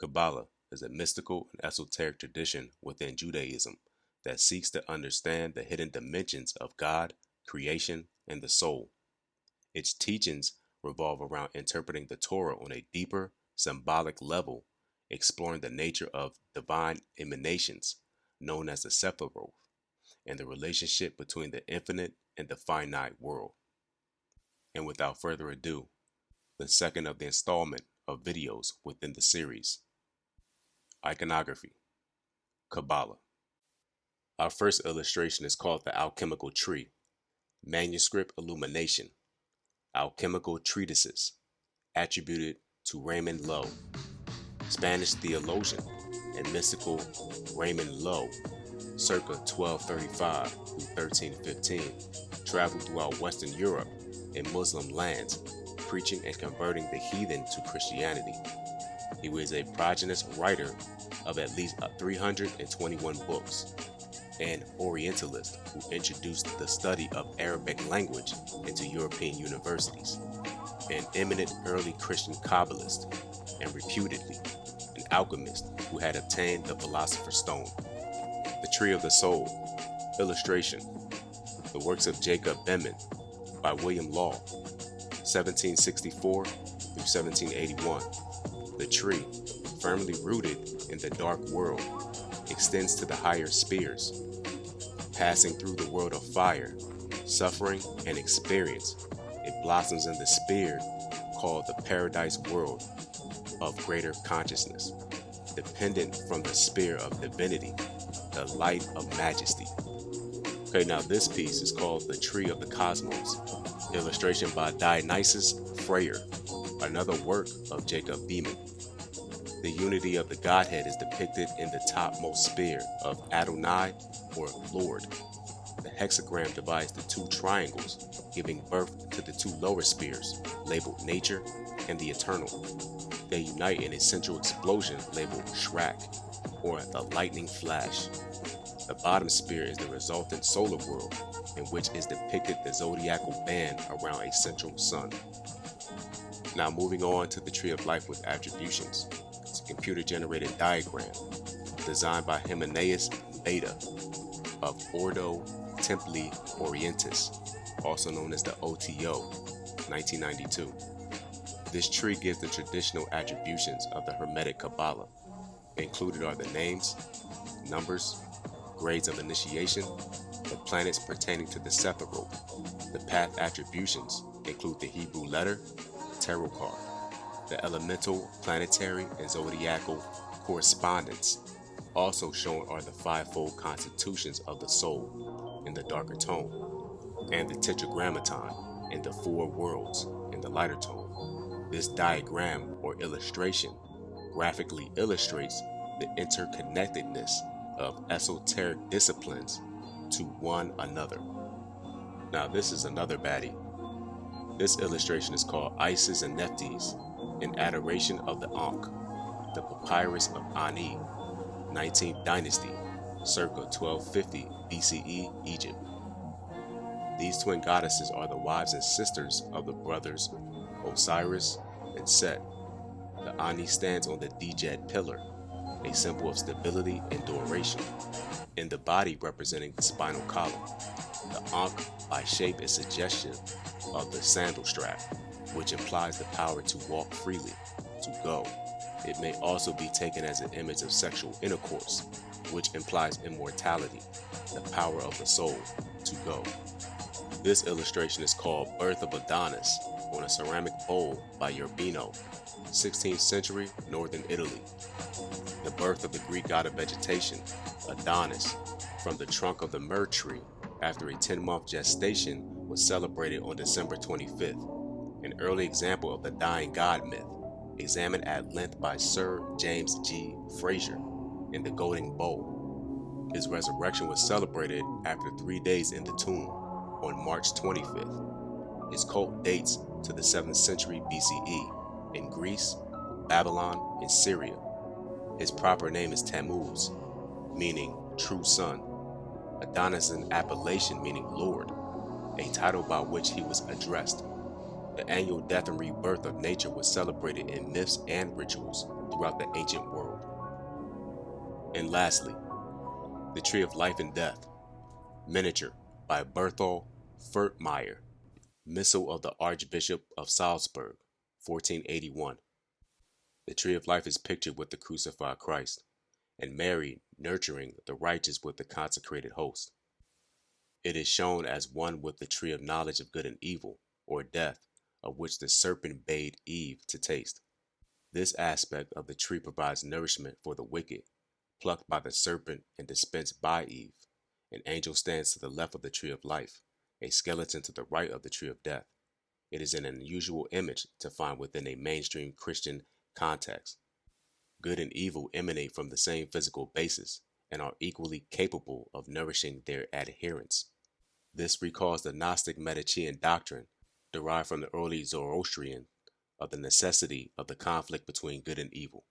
Cabala is a mystical and esoteric tradition within Judaism that seeks to understand the hidden dimensions of God, creation, and the soul. Its teachings revolve around interpreting the Torah on a deeper, symbolic level, exploring the nature of divine emanations, known as the Sephiroth, and the relationship between the infinite and the finite world. And without further ado, the second of the installment of videos within the series, Iconography, Kabbalah. Our first illustration is called the Alchemical Tree, Manuscript Illumination, Alchemical Treatises, attributed to Raymond Lowe. Spanish theologian and mystical Raymond Lowe, circa 1235 through 1315, traveled throughout Western Europe and Muslim lands, preaching and converting the heathen to Christianity. He was a progenious writer of at least 321 books, an Orientalist who introduced the study of Arabic language into European universities, an eminent early Christian Kabbalist, and reputedly an alchemist who had obtained the Philosopher's Stone. The Tree of the Soul. Illustration. The works of Jacob Behmen by William Law, 1764 through 1781. The tree, firmly rooted in the dark world, extends to the higher spheres. Passing through the world of fire, suffering, and experience, it blossoms in the sphere called the paradise world of greater consciousness, dependent from the sphere of divinity, the light of majesty. Okay, now this piece is called The Tree of the Cosmos. Illustration by Dionysius Freyer, another work of Jacob Behmen. The unity of the Godhead is depicted in the topmost sphere of Adonai, or Lord. The hexagram divides the two triangles, giving birth to the two lower spheres, labeled nature and the eternal. They unite in a central explosion labeled Shrak, or the lightning flash. The bottom sphere is the resultant solar world, in which is depicted the zodiacal band around a central sun. Now moving on to the Tree of Life with attributions. It's a computer-generated diagram designed by Hymenaeus Beta of Ordo Templi Orientis, also known as the OTO, 1992. This tree gives the traditional attributions of the Hermetic Kabbalah. Included are the names, numbers, grades of initiation, the planets pertaining to the Sephiroth. The path attributions include the Hebrew letter, tarot card, the elemental, planetary, and zodiacal correspondence. Also shown are the fivefold constitutions of the soul in the darker tone, and the tetragrammaton in the four worlds in the lighter tone. This diagram or illustration graphically illustrates the interconnectedness of esoteric disciplines to one another. Now this is another baddie. This illustration is called Isis and Nephthys in adoration of the Ankh, the papyrus of Ani, 19th dynasty, circa 1250 BCE, Egypt. These twin goddesses are the wives and sisters of the brothers Osiris and Set. The Ani stands on the Djed pillar, a symbol of stability and duration, in the body representing the spinal column. The Ankh by shape is suggestive of the sandal strap, which implies the power to walk freely, to go. It may also be taken as an image of sexual intercourse, which implies immortality, the power of the soul, to go. This illustration is called Birth of Adonis on a ceramic bowl by Urbino, 16th century, northern Italy. The birth of the Greek god of vegetation, Adonis, from the trunk of the myrrh tree after a 10-month gestation was celebrated on December 25th, an early example of the dying god myth, examined at length by Sir James G. Fraser in The Golden Bowl. His resurrection was celebrated after 3 days in the tomb on March 25th. His cult dates to the 7th century BCE in Greece, Babylon, and Syria. His proper name is Tammuz, meaning true sun. Adonis is an appellation meaning Lord, a title by which he was addressed. The annual death and rebirth of nature was celebrated in myths and rituals throughout the ancient world. And lastly, the Tree of Life and Death, miniature by Berthol Furtmeier, Missal of the Archbishop of Salzburg, 1481. The Tree of Life is pictured with the crucified Christ, and Mary nurturing the righteous with the consecrated host. It is shown as one with the tree of knowledge of good and evil, or death, of which the serpent bade Eve to taste. This aspect of the tree provides nourishment for the wicked, plucked by the serpent and dispensed by Eve. An angel stands to the left of the tree of life, a skeleton to the right of the tree of death. It is an unusual image to find within a mainstream Christian context. Good and evil emanate from the same physical basis and are equally capable of nourishing their adherents. This recalls the Gnostic Manichaean doctrine, derived from the early Zoroastrian, of the necessity of the conflict between good and evil.